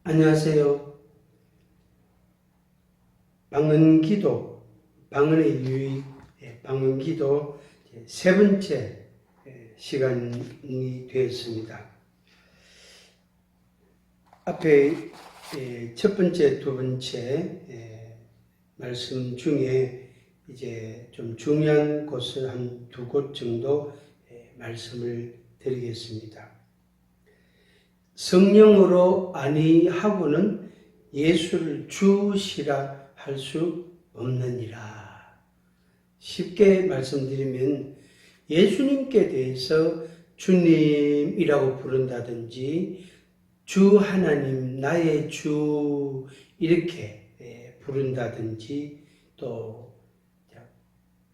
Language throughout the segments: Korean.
안녕하세요. 방언기도, 방언의 유익, 방언기도 세 번째 시간이 되었습니다. 앞에 첫 번째, 두 번째 말씀 중에 이제 좀 중요한 곳을 한 두 곳 정도 말씀을 드리겠습니다. 성령으로 아니하고는 예수를 주시라 할 수 없느니라. 쉽게 말씀드리면 예수님께 대해서 주님이라고 부른다든지 주 하나님 나의 주 이렇게 부른다든지 또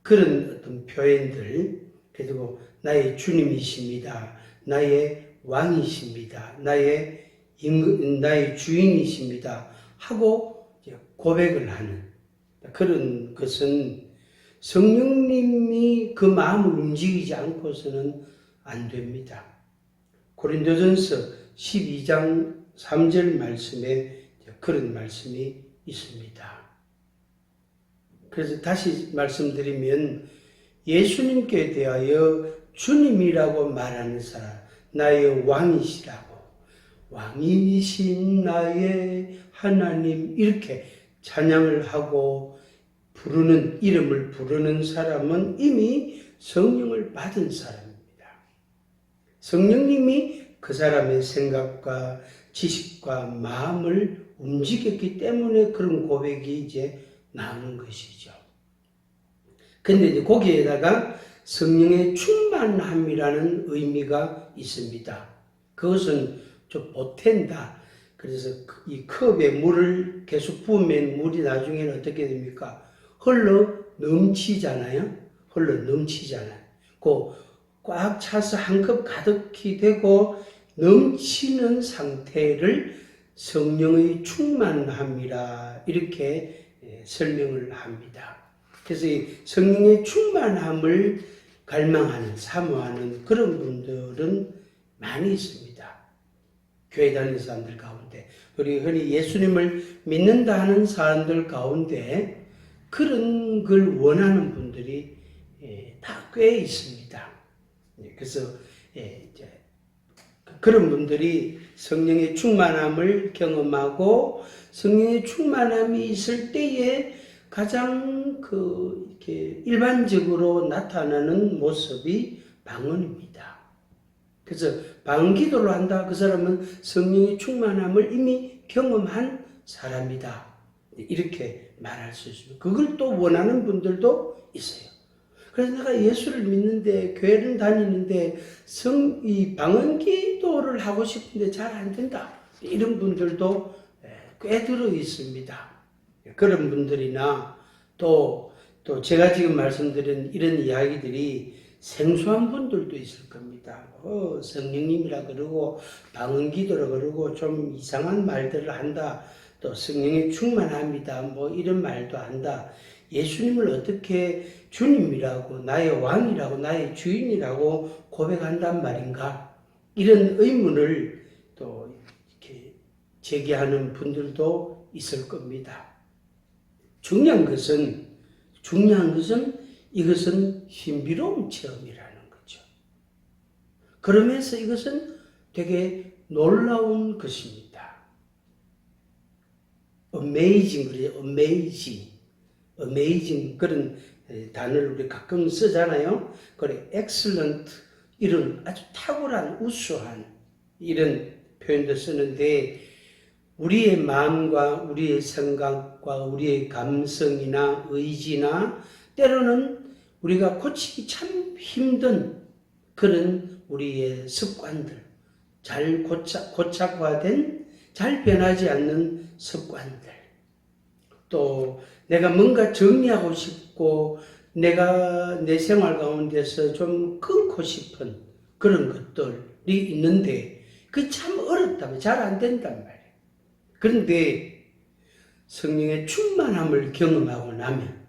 그런 어떤 표현들, 그리고 나의 주님이십니다, 나의 왕이십니다, 나의 주인이십니다 하고 고백을 하는 그런 것은 성령님이 그 마음을 움직이지 않고서는 안 됩니다. 고린도전서 12장 3절 말씀에 그런 말씀이 있습니다. 그래서 다시 말씀드리면 예수님께 대하여 주님이라고 말하는 사람, 나의 왕이시라고, 왕이신 나의 하나님 이렇게 찬양을 하고 부르는, 이름을 부르는 사람은 이미 성령을 받은 사람입니다. 성령님이 그 사람의 생각과 지식과 마음을 움직였기 때문에 그런 고백이 이제 나오는 것이죠. 근데 이제 거기에다가 성령의 충만함이라는 의미가 있습니다. 그것은 좀 보탠다. 그래서 이 컵에 물을 계속 부으면 물이 나중에는 어떻게 됩니까? 흘러 넘치잖아요. 흘러 넘치잖아요. 꽉 차서 한 컵 가득히 되고 넘치는 상태를 성령의 충만함이라 이렇게 설명을 합니다. 그래서 이 성령의 충만함을 갈망하는, 사모하는 그런 분들은 많이 있습니다. 교회 다니는 사람들 가운데, 우리 흔히 예수님을 믿는다 하는 사람들 가운데 그런 걸 원하는 분들이 다 꽤 있습니다. 그래서 그런 분들이 성령의 충만함을 경험하고 성령의 충만함이 있을 때에 가장 이렇게 일반적으로 나타나는 모습이 방언입니다. 그래서 방언 기도를 한다. 그 사람은 성령의 충만함을 이미 경험한 사람이다. 이렇게 말할 수 있습니다. 그걸 또 원하는 분들도 있어요. 그래서 내가 예수를 믿는데, 교회를 다니는데, 이 방언 기도를 하고 싶은데 잘 안 된다. 이런 분들도 꽤 들어 있습니다. 그런 분들이나 또 제가 지금 말씀드린 이런 이야기들이 생소한 분들도 있을 겁니다. 성령님이라 그러고 방언 기도라 그러고 좀 이상한 말들을 한다. 또 성령의 충만합니다. 뭐 이런 말도 한다. 예수님을 어떻게 주님이라고, 나의 왕이라고, 나의 주인이라고 고백한단 말인가? 이런 의문을 또 이렇게 제기하는 분들도 있을 겁니다. 중요한 것은 이것은 신비로운 체험이라는 거죠. 그러면서 이것은 되게 놀라운 것입니다. amazing, 그래요. amazing 그런 단어를 우리 가끔 쓰잖아요. 그래, excellent 이런 아주 탁월한, 우수한 이런 표현도 쓰는데 우리의 마음과 우리의 생각과 우리의 감성이나 의지나 때로는 우리가 고치기 참 힘든 그런 우리의 습관들, 잘 고착화된, 잘 변하지 않는 습관들, 또 내가 뭔가 정리하고 싶고 내가 내 생활 가운데서 좀 끊고 싶은 그런 것들이 있는데 그게 참 어렵다면 잘 안 된단 말이에요. 그런데 성령의 충만함을 경험하고 나면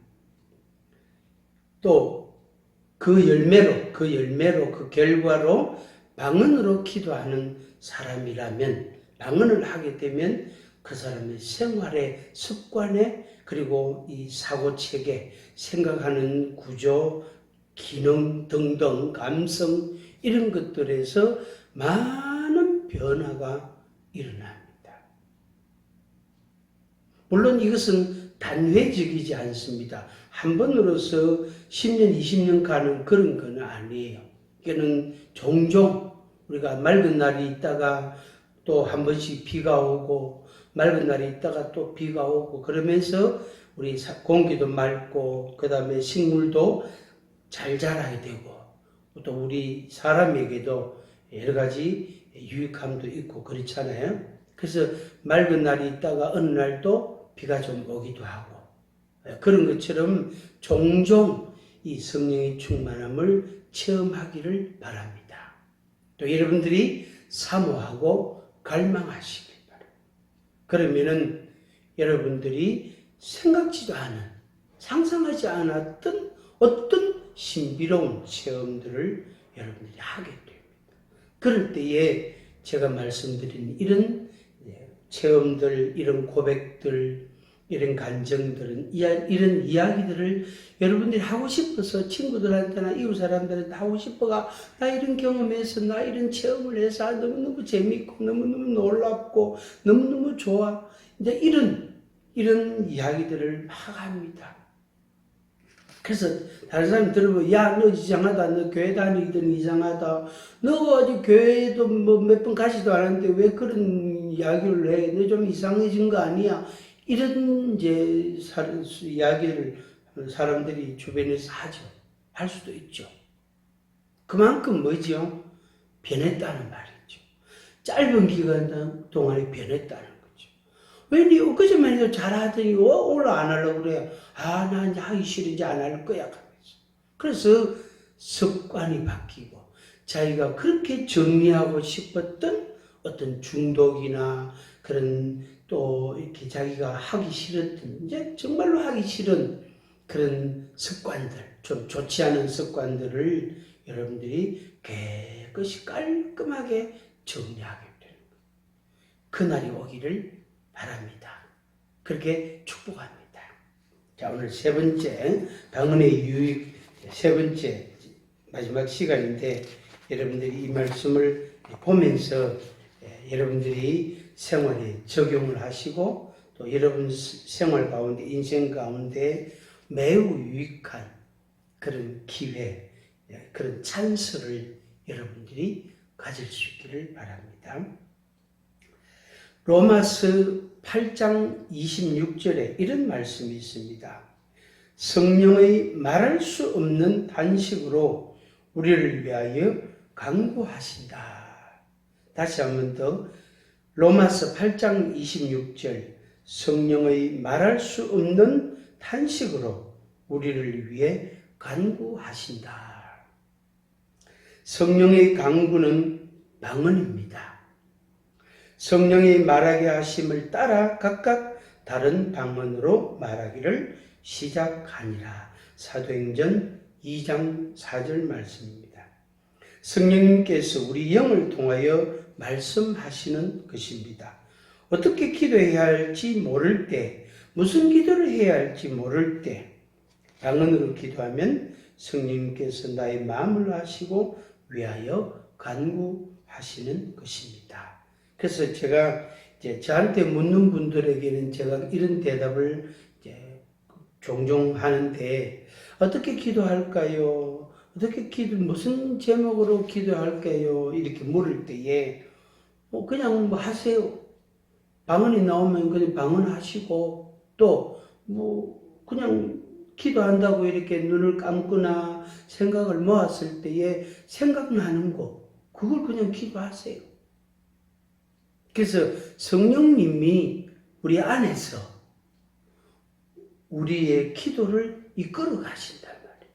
또 그 열매로 그 결과로 방언으로 기도하는 사람이라면 방언을 하게 되면 그 사람의 생활의 습관에 그리고 이 사고체계, 생각하는 구조, 기능 등등, 감성 이런 것들에서 많은 변화가 일어납니다. 물론 이것은 단회적이지 않습니다. 한 번으로서 10년, 20년 가는 그런 건 아니에요. 이거는 종종 우리가 맑은 날이 있다가 또 한 번씩 비가 오고 맑은 날이 있다가 또 비가 오고 그러면서 우리 공기도 맑고 그 다음에 식물도 잘 자라야 되고 또 우리 사람에게도 여러 가지 유익함도 있고 그렇잖아요. 그래서 맑은 날이 있다가 어느 날도 비가 좀 오기도 하고 그런 것처럼 종종 이 성령의 충만함을 체험하기를 바랍니다. 또 여러분들이 사모하고 갈망하시길 바랍니다. 그러면은 여러분들이 생각지도 않은, 상상하지 않았던 어떤 신비로운 체험들을 여러분들이 하게 됩니다. 그럴 때에 제가 말씀드린 이런 체험들, 이런 고백들, 이런 간정들은, 이런 이야기들을 여러분들이 하고 싶어서 친구들한테나 이웃 사람들한테 하고 싶어가 나 이런 경험해서 나 이런 체험을 해서 너무너무 재밌고 너무너무 놀랍고 너무너무 좋아. 이제 이런 이야기들을 막 합니다. 그래서 다른 사람이 들어보면 야, 너 이상하다. 너 교회 다니던 이상하다. 너 아직 교회도 뭐 몇 번 가지도 않았는데 왜 그런 이야기를 해? 너 좀 이상해진 거 아니야? 이런 이제 이야기를 사람들이 주변에서 하죠. 할 수도 있죠. 그만큼 뭐죠? 변했다는 말이죠. 짧은 기간 동안에 변했다는 거죠. 왜 니 엊그제만 해도 잘하더니 오늘 안 하려고 그래? 아, 나 이제 하기 싫어. 이제 안 할 거야. 그래서 습관이 바뀌고 자기가 그렇게 정리하고 싶었던 어떤 중독이나 그런 또 이렇게 자기가 하기 싫었던 이제 정말로 하기 싫은 그런 습관들, 좀 좋지 않은 습관들을 여러분들이 깨끗이 깔끔하게 정리하게 되는 거예요. 그날이 오기를 바랍니다. 그렇게 축복합니다. 자, 오늘 세 번째 방언의 유익 세 번째 마지막 시간인데 여러분들이 이 말씀을 보면서 여러분들이 생활에 적용을 하시고 또 여러분 생활 가운데 인생 가운데 매우 유익한 그런 기회, 그런 찬스를 여러분들이 가질 수 있기를 바랍니다. 로마서 8장 26절에 이런 말씀이 있습니다. 성령의 말할 수 없는 단식으로 우리를 위하여 간구하신다. 다시 한 번 더 로마서 8장 26절 성령의 말할 수 없는 탄식으로 우리를 위해 간구하신다. 성령의 간구는 방언입니다. 성령이 말하게 하심을 따라 각각 다른 방언으로 말하기를 시작하니라. 사도행전 2장 4절 말씀입니다. 성령님께서 우리 영을 통하여 말씀하시는 것입니다. 어떻게 기도해야 할지 모를 때, 무슨 기도를 해야 할지 모를 때 방언으로 기도하면 성령님께서 나의 마음을 아시고 위하여 간구하시는 것입니다. 그래서 제가 이제 저한테 묻는 분들에게는 제가 이런 대답을 이제 종종 하는데 어떻게 기도할까요? 무슨 제목으로 기도할까요? 이렇게 물을 때에 그냥 하세요. 방언이 나오면 그냥 방언하시고 또 그냥 기도한다고 이렇게 눈을 감거나 생각을 모았을 때에 생각나는 거 그걸 그냥 기도하세요. 그래서 성령님이 우리 안에서 우리의 기도를 이끌어 가신단 말이에요.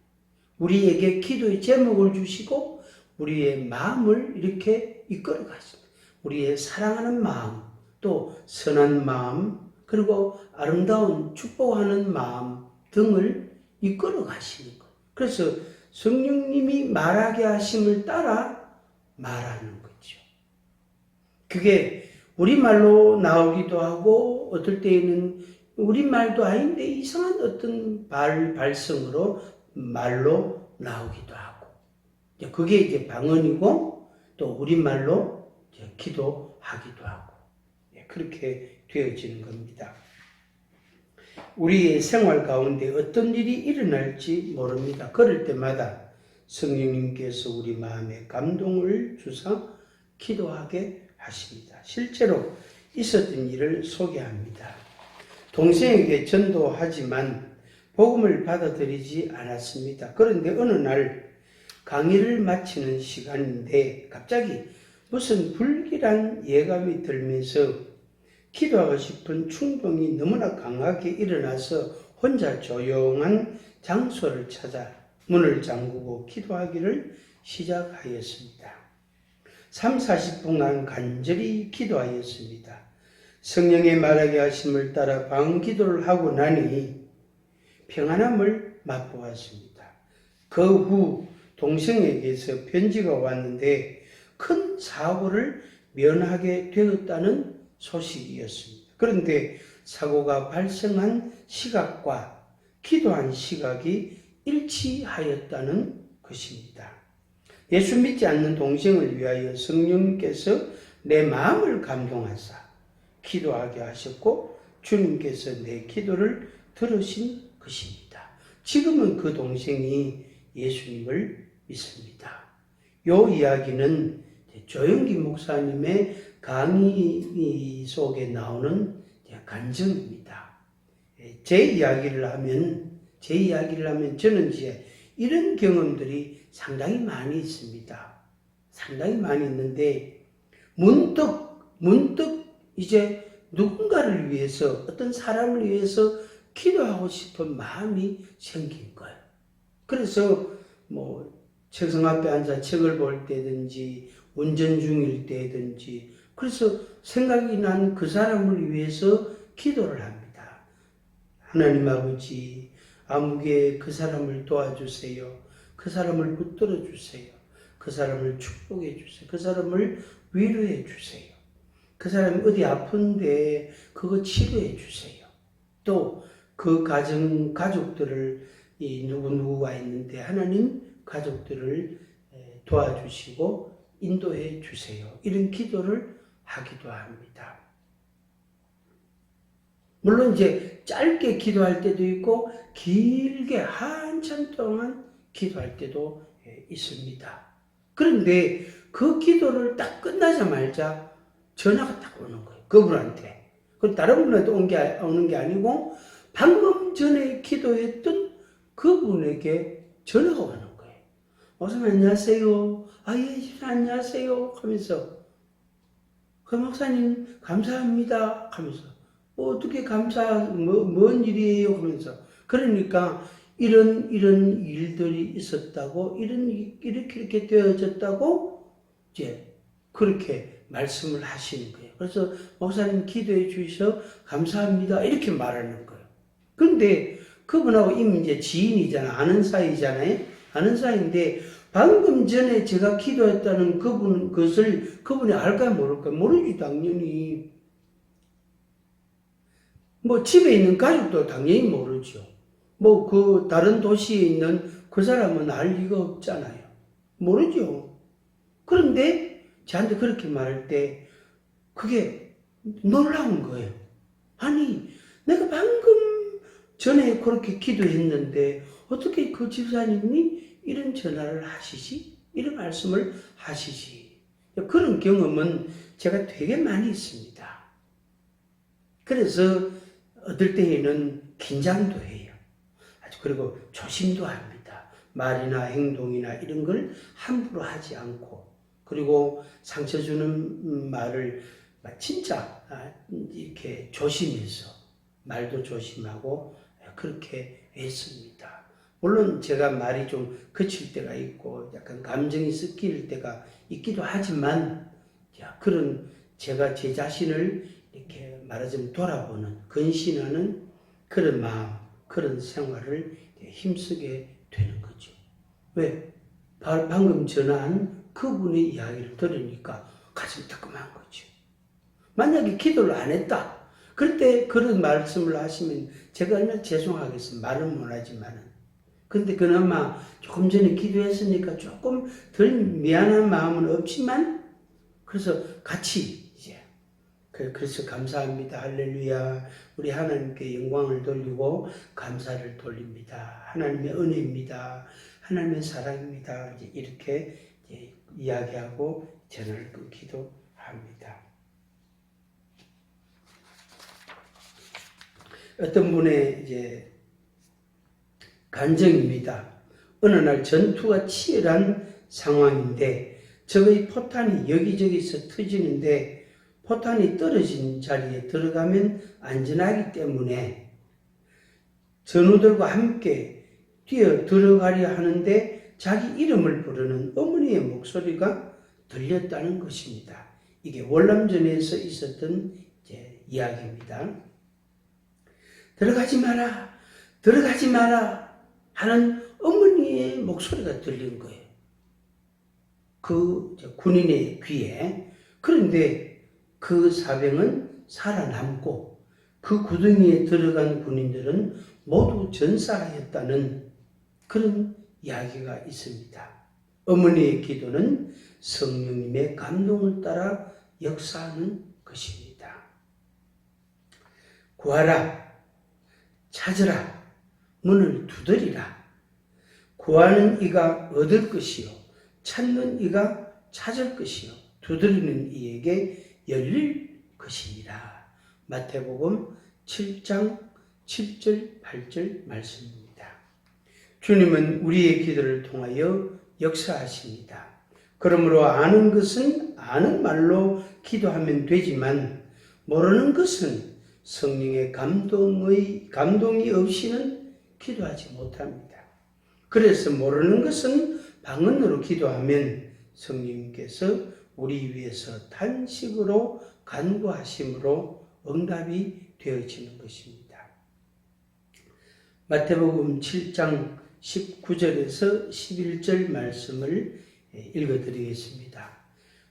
우리에게 기도의 제목을 주시고 우리의 마음을 이렇게 이끌어 가신다. 우리의 사랑하는 마음, 또 선한 마음, 그리고 아름다운 축복하는 마음 등을 이끌어 가시는 거예요. 그래서 성령님이 말하게 하심을 따라 말하는 거죠. 그게 우리말로 나오기도 하고 어떨 때에는 우리말도 아닌데 이상한 어떤 발성으로 말로 나오기도 하고 그게 이제 방언이고 또 우리말로 기도하기도 하고 그렇게 되어지는 겁니다. 우리의 생활 가운데 어떤 일이 일어날지 모릅니다. 그럴 때마다 성령님께서 우리 마음에 감동을 주사 기도하게 하십니다. 실제로 있었던 일을 소개합니다. 동생에게 전도하지만 복음을 받아들이지 않았습니다. 그런데 어느 날 강의를 마치는 시간인데 갑자기 무슨 불길한 예감이 들면서 기도하고 싶은 충동이 너무나 강하게 일어나서 혼자 조용한 장소를 찾아 문을 잠그고 기도하기를 시작하였습니다. 3, 40분간 간절히 기도하였습니다. 성령의 말하게 하심을 따라 방기도를 하고 나니 평안함을 맛보았습니다. 그 후 동생에게서 편지가 왔는데 큰 사고를 면하게 되었다는 소식이었습니다. 그런데 사고가 발생한 시각과 기도한 시각이 일치하였다는 것입니다. 예수 믿지 않는 동생을 위하여 성령님께서 내 마음을 감동하사 기도하게 하셨고 주님께서 내 기도를 들으신 것입니다. 지금은 그 동생이 예수님을 믿습니다. 이 이야기는 조영기 목사님의 강의 속에 나오는 간증입니다. 제 이야기를 하면 저는 이제 이런 경험들이 상당히 많이 있습니다. 상당히 많이 있는데 문득 이제 누군가를 위해서 어떤 사람을 위해서 기도하고 싶은 마음이 생긴 거예요. 그래서 책상 앞에 앉아 책을 볼 때든지 운전 중일 때든지 그래서 생각이 난 그 사람을 위해서 기도를 합니다. 하나님 아버지, 아무개 그 사람을 도와주세요. 그 사람을 붙들어 주세요. 그 사람을 축복해 주세요. 그 사람을 위로해 주세요. 그 사람이 어디 아픈데 그거 치료해 주세요. 또 그 가족들을 누구누구가 있는데 하나님 가족들을 도와주시고 인도해 주세요. 이런 기도를 하기도 합니다. 물론 이제 짧게 기도할 때도 있고 길게 한참 동안 기도할 때도 있습니다. 그런데 그 기도를 딱 끝나자마자 전화가 딱 오는 거예요. 그분한테. 그럼 다른 분한테 오는 게 아니고 방금 전에 기도했던 그분에게 전화가 오는 거예요. 목사님 안녕하세요. 예, 안녕하세요. 하면서 그 목사님 감사합니다. 하면서 어떻게 뭔 일이에요? 하면서 그러니까 이런 일들이 있었다고 이렇게 되어졌다고 이제 그렇게 말씀을 하시는 거예요. 그래서 목사님 기도해 주셔서 감사합니다. 이렇게 말하는 거예요. 그런데 그분하고 이미 이제 지인이잖아. 아는 사이잖아요. 아는 사이인데 방금 전에 제가 기도했다는 그것을 그분이 알까 모를까? 모르지, 당연히. 집에 있는 가족도 당연히 모르죠. 다른 도시에 있는 그 사람은 알 리가 없잖아요. 모르죠. 그런데 저한테 그렇게 말할 때 그게 놀라운 거예요. 아니, 내가 방금 전에 그렇게 기도했는데 어떻게 그 집사님이 이런 전화를 하시지? 이런 말씀을 하시지? 그런 경험은 제가 되게 많이 있습니다. 그래서 어떨 때에는 긴장도 해요. 그리고 조심도 합니다. 말이나 행동이나 이런 걸 함부로 하지 않고 그리고 상처 주는 말을 진짜 이렇게 조심해서 말도 조심하고 그렇게 했습니다. 물론 제가 말이 좀 거칠 때가 있고 약간 감정이 섞일 때가 있기도 하지만 그런 제가 제 자신을 이렇게 말하자면 돌아보는 근신하는 그런 마음, 그런 생활을 힘쓰게 되는 거죠. 왜? 방금 전화한 그분의 이야기를 들으니까 가슴이 따끔한 거죠. 만약에 기도를 안 했다. 그럴 때 그런 말씀을 하시면 제가 얼마나 죄송하겠습니다. 말은 못하지만은. 근데 그나마 조금 전에 기도했으니까 조금 덜 미안한 마음은 없지만, 그래서 같이 이제, 그래서 감사합니다. 할렐루야. 우리 하나님께 영광을 돌리고 감사를 돌립니다. 하나님의 은혜입니다. 하나님의 사랑입니다. 이제 이렇게 이제 이야기하고 전화를 끊기도 합니다. 어떤 분의 이제 간증입니다. 어느 날 전투가 치열한 상황인데 적의 포탄이 여기저기서 터지는데 포탄이 떨어진 자리에 들어가면 안전하기 때문에 전우들과 함께 뛰어 들어가려 하는데 자기 이름을 부르는 어머니의 목소리가 들렸다는 것입니다. 이게 월남전에서 있었던 이제 이야기입니다. 들어가지 마라, 들어가지 마라 하는 어머니의 목소리가 들린 거예요. 그 군인의 귀에. 그런데 그 사병은 살아남고 그 구덩이에 들어간 군인들은 모두 전사하였다는 그런 이야기가 있습니다. 어머니의 기도는 성령님의 감동을 따라 역사하는 것입니다. 구하라, 찾으라, 문을 두드리라. 구하는 이가 얻을 것이요, 찾는 이가 찾을 것이요, 두드리는 이에게 열릴 것이니라. 마태복음 7장 7절 8절 말씀입니다. 주님은 우리의 기도를 통하여 역사하십니다. 그러므로 아는 것은 아는 말로 기도하면 되지만 모르는 것은 성령의 감동이 없이는 기도하지 못합니다. 그래서 모르는 것은 방언으로 기도하면 성령님께서 우리 위해서 탄식으로 간구하심으로 응답이 되어지는 것입니다. 마태복음 7장 19절에서 11절 말씀을 읽어드리겠습니다.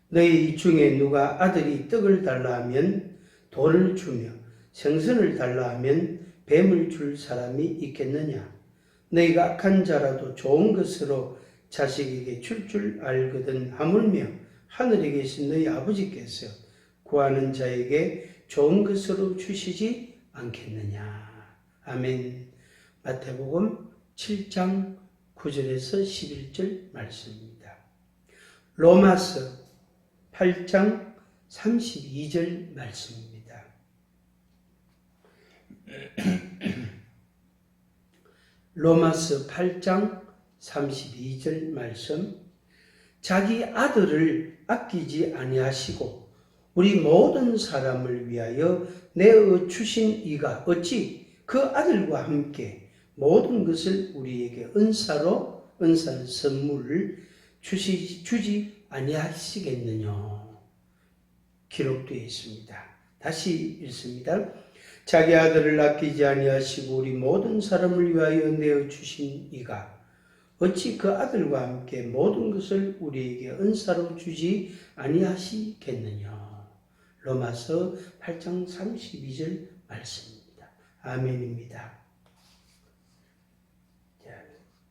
너희 중에 누가 아들이 떡을 달라 하면 돌을 주며 생선을 달라 하면 뱀을 줄 사람이 있겠느냐? 너희가 악한 자라도 좋은 것으로 자식에게 줄 알거든 하물며 하늘에 계신 너희 아버지께서 구하는 자에게 좋은 것으로 주시지 않겠느냐. 아멘. 마태복음 7장 9절에서 11절 말씀입니다. 로마서 8장 32절 말씀입니다. 로마서 8장 32절 말씀. 자기 아들을 아끼지 아니하시고 우리 모든 사람을 위하여 내어 주신 이가 어찌 그 아들과 함께 모든 것을 우리에게 은사는 선물을 주지 아니하시겠느냐. 기록되어 있습니다. 다시 읽습니다. 자기 아들을 아끼지 아니하시고 우리 모든 사람을 위하여 내어 주신 이가 어찌 그 아들과 함께 모든 것을 우리에게 은사로 주지 아니하시겠느냐. 로마서 8장 32절 말씀입니다. 아멘입니다.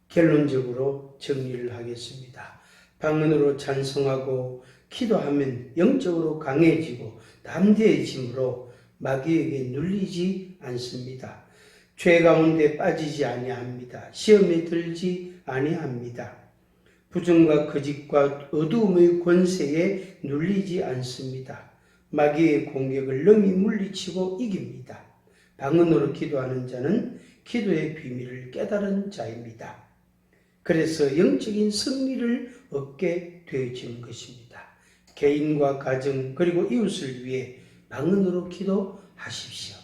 결론적으로 정리를 하겠습니다. 방언으로 찬송하고 기도하면 영적으로 강해지고 담대해지므로 마귀에게 눌리지 않습니다. 죄 가운데 빠지지 아니합니다. 시험에 들지 아니합니다. 부정과 거짓과 어두움의 권세에 눌리지 않습니다. 마귀의 공격을 능히 물리치고 이깁니다. 방언으로 기도하는 자는 기도의 비밀을 깨달은 자입니다. 그래서 영적인 승리를 얻게 되어지는 것입니다. 개인과 가정 그리고 이웃을 위해 방언으로 기도하십시오.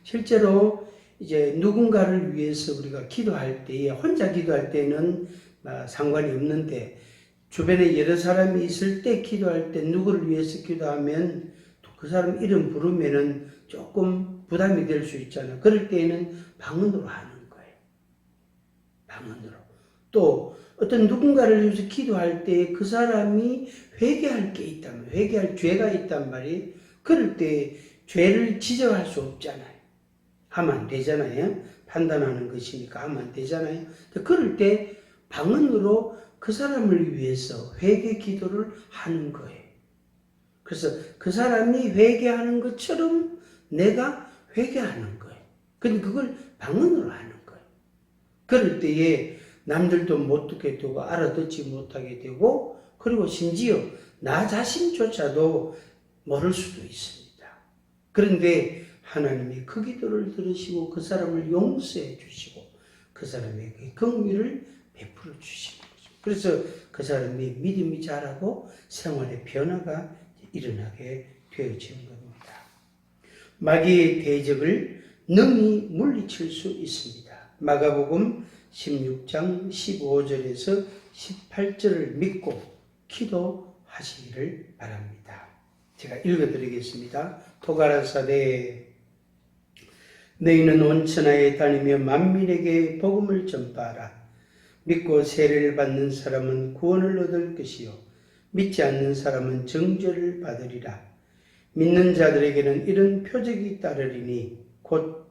실제로 이제 누군가를 위해서 우리가 기도할 때에 혼자 기도할 때는 상관이 없는데 주변에 여러 사람이 있을 때 기도할 때 누구를 위해서 기도하면 그 사람 이름 부르면은 조금 부담이 될 수 있잖아요. 그럴 때에는 방언으로 하는 거예요. 방언으로. 또 어떤 누군가를 위해서 기도할 때 그 사람이 회개할 게 있다면, 회개할 죄가 있단 말이에요. 그럴 때 죄를 지적할 수 없잖아요. 하면 안 되잖아요. 판단하는 것이니까 하면 안 되잖아요. 그럴 때 방언으로 그 사람을 위해서 회개 기도를 하는 거예요. 그래서 그 사람이 회개하는 것처럼 내가 회개하는 거예요. 근데 그걸 방언으로 하는 거예요. 그럴 때에 남들도 못 듣게 되고 알아듣지 못하게 되고 그리고 심지어 나 자신조차도 모를 수도 있습니다. 그런데 하나님이 그 기도를 들으시고 그 사람을 용서해 주시고 그 사람에게 긍휼을 베풀어 주시는 거죠. 그래서 그 사람이 믿음이 자라고 생활의 변화가 일어나게 되어지는 겁니다. 마귀의 대적을 능히 물리칠 수 있습니다. 마가복음 16장 15절에서 18절을 믿고 기도하시기를 바랍니다. 제가 읽어드리겠습니다. 토가라사대 너희는 온 천하에 다니며 만민에게 복음을 전파하라. 믿고 세례를 받는 사람은 구원을 얻을 것이요 믿지 않는 사람은 정죄를 받으리라. 믿는 자들에게는 이런 표적이 따르리니 곧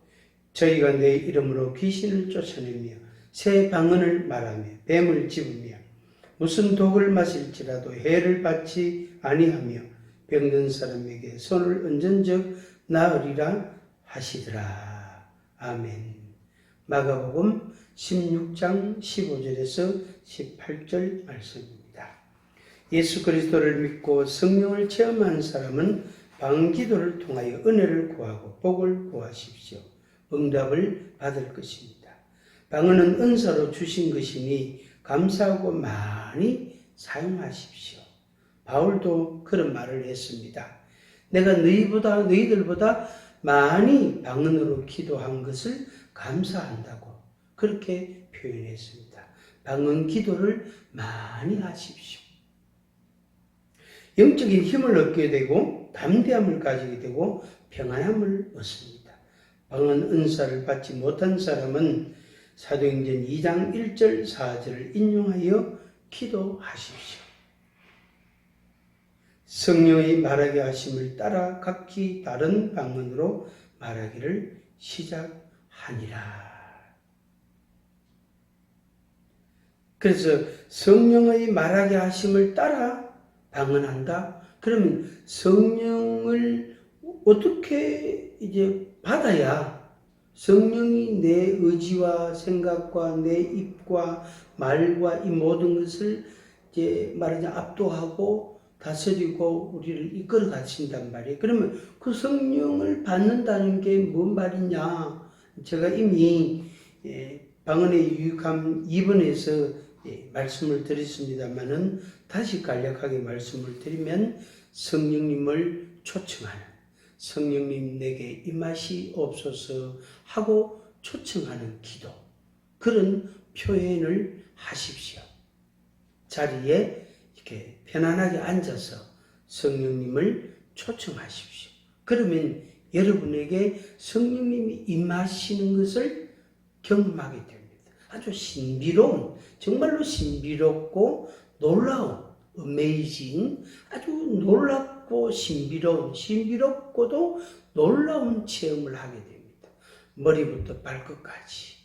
저희가 내 이름으로 귀신을 쫓아내며 새 방언을 말하며 뱀을 집으며 무슨 독을 마실지라도 해를 받지 아니하며 병든 사람에게 손을 얹은 적 나으리라 하시더라. 아멘. 마가복음 16장 15절에서 18절 말씀입니다. 예수 그리스도를 믿고 성령을 체험한 사람은 방언기도를 통하여 은혜를 구하고 복을 구하십시오. 응답을 받을 것입니다. 방언은 은사로 주신 것이니 감사하고 많이 사용하십시오. 바울도 그런 말을 했습니다. 내가 너희들보다 많이 방언으로 기도한 것을 감사한다고 그렇게 표현했습니다. 방언 기도를 많이 하십시오. 영적인 힘을 얻게 되고 담대함을 가지게 되고 평안함을 얻습니다. 방언 은사를 받지 못한 사람은 사도행전 2장 1절 4절을 인용하여 기도하십시오. 성령의 말하게 하심을 따라 각기 다른 방언으로 말하기를 시작하니라. 그래서 성령의 말하게 하심을 따라 방언한다? 그러면 성령을 어떻게 이제 받아야 성령이 내 의지와 생각과 내 입과 말과 이 모든 것을 이제 말하자면 압도하고 다스리고 우리를 이끌어 가신단 말이에요. 그러면 그 성령을 받는다는 게 뭔 말이냐? 제가 이미 방언의 유익함 2번에서 말씀을 드렸습니다만은 다시 간략하게 말씀을 드리면 성령님을 초청하는 성령님 내게 임하시옵소서 하고 초청하는 기도 그런 표현을 하십시오. 자리에 이렇게 편안하게 앉아서 성령님을 초청하십시오. 그러면 여러분에게 성령님이 임하시는 것을 경험하게 됩니다. 아주 신비로운, 정말로 신비롭고 놀라운, 어메이징, 아주 놀랍고 신비롭고도 놀라운 체험을 하게 됩니다. 머리부터 발끝까지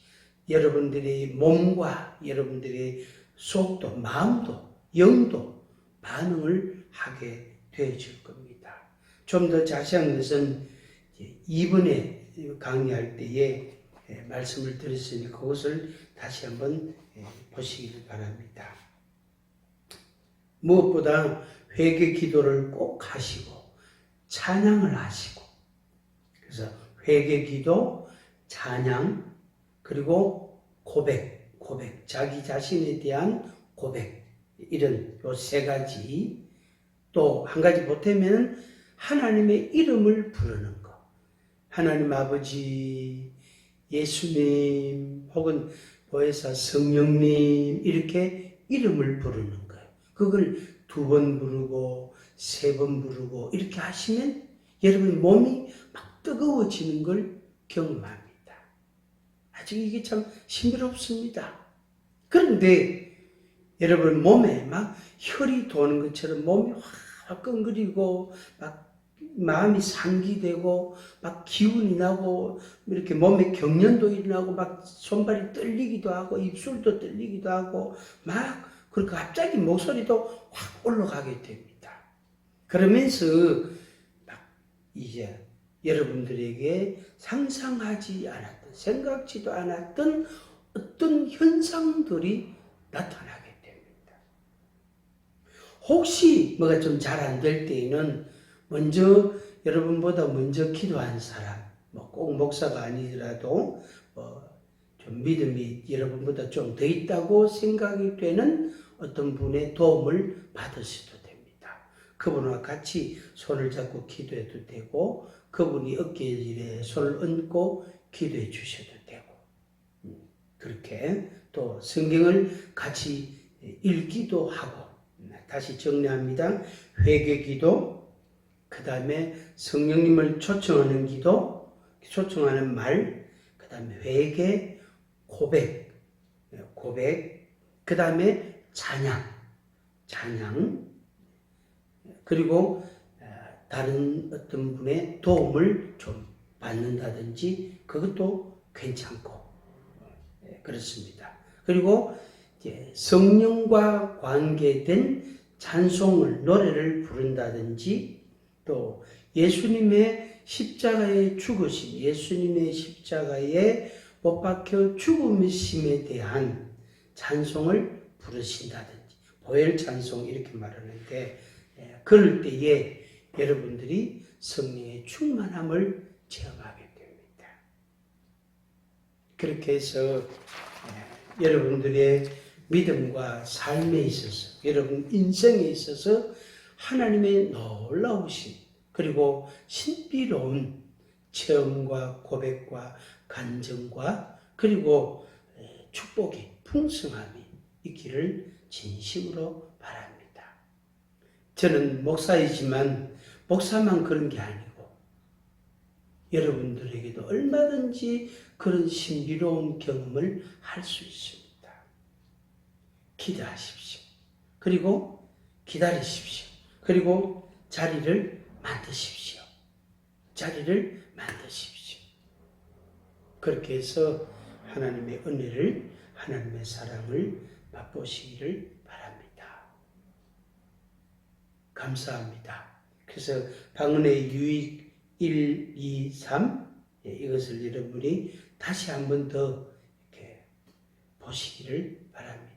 여러분들의 몸과 여러분들의 속도, 마음도, 영도 반응을 하게 되어질 겁니다. 좀 더 자세한 것은 이번에 강의할 때에 말씀을 드렸으니 그것을 다시 한번 보시기를 바랍니다. 무엇보다 회개 기도를 꼭 하시고 찬양을 하시고 그래서 회개 기도, 찬양 그리고 고백, 자기 자신에 대한 고백 이런 요 세 가지 또 한 가지 보태면 하나님의 이름을 부르는 것 하나님 아버지 예수님 혹은 보혜사 성령님 이렇게 이름을 부르는 거예요. 그걸 2번 부르고 3번 부르고 이렇게 하시면 여러분 몸이 막 뜨거워지는 걸 경험합니다. 아주 이게 참 신비롭습니다. 그런데 여러분 몸에 막 혈이 도는 것처럼 몸이 확 끙그리고 막 마음이 상기되고 막 기운이 나고 이렇게 몸에 경련도 일어나고 막 손발이 떨리기도 하고 입술도 떨리기도 하고 막 그렇게 갑자기 목소리도 확 올라가게 됩니다. 그러면서 막 이제 여러분들에게 상상하지 않았던 생각지도 않았던 어떤 현상들이 나타나게 됩니다. 혹시 뭐가 좀 잘 안 될 때에는 먼저 여러분보다 먼저 기도한 사람, 뭐 꼭 목사가 아니더라도 좀 믿음이 여러분보다 좀 더 있다고 생각이 되는 어떤 분의 도움을 받으셔도 됩니다. 그분과 같이 손을 잡고 기도해도 되고 그분이 어깨에 손을 얹고 기도해 주셔도 되고 그렇게 또 성경을 같이 읽기도 하고 다시 정리합니다. 회개기도, 그 다음에 성령님을 초청하는 기도, 초청하는 말, 그 다음에 회개, 고백, 그 다음에 찬양, 그리고 다른 어떤 분의 도움을 좀 받는다든지 그것도 괜찮고 그렇습니다. 그리고 성령과 관계된 찬송을 노래를 부른다든지 또 예수님의 십자가에 죽으신 예수님의 십자가에 못 박혀 죽으심에 대한 찬송을 부르신다든지 보혈 찬송 이렇게 말하는데 그럴 때에 여러분들이 성령의 충만함을 체험하게 됩니다. 그렇게 해서 여러분들의 믿음과 삶에 있어서 여러분 인생에 있어서 하나님의 놀라우신 그리고 신비로운 체험과 고백과 간증과 그리고 축복이 풍성함이 있기를 진심으로 바랍니다. 저는 목사이지만 목사만 그런 게 아니고 여러분들에게도 얼마든지 그런 신비로운 경험을 할 수 있습니다. 기도하십시오. 그리고 기다리십시오. 그리고 자리를 만드십시오. 그렇게 해서 하나님의 은혜를, 하나님의 사랑을 맛보시기를 바랍니다. 감사합니다. 그래서 방언의 유익 1, 2, 3 이것을 여러분이 다시 한 번 더 이렇게 보시기를 바랍니다.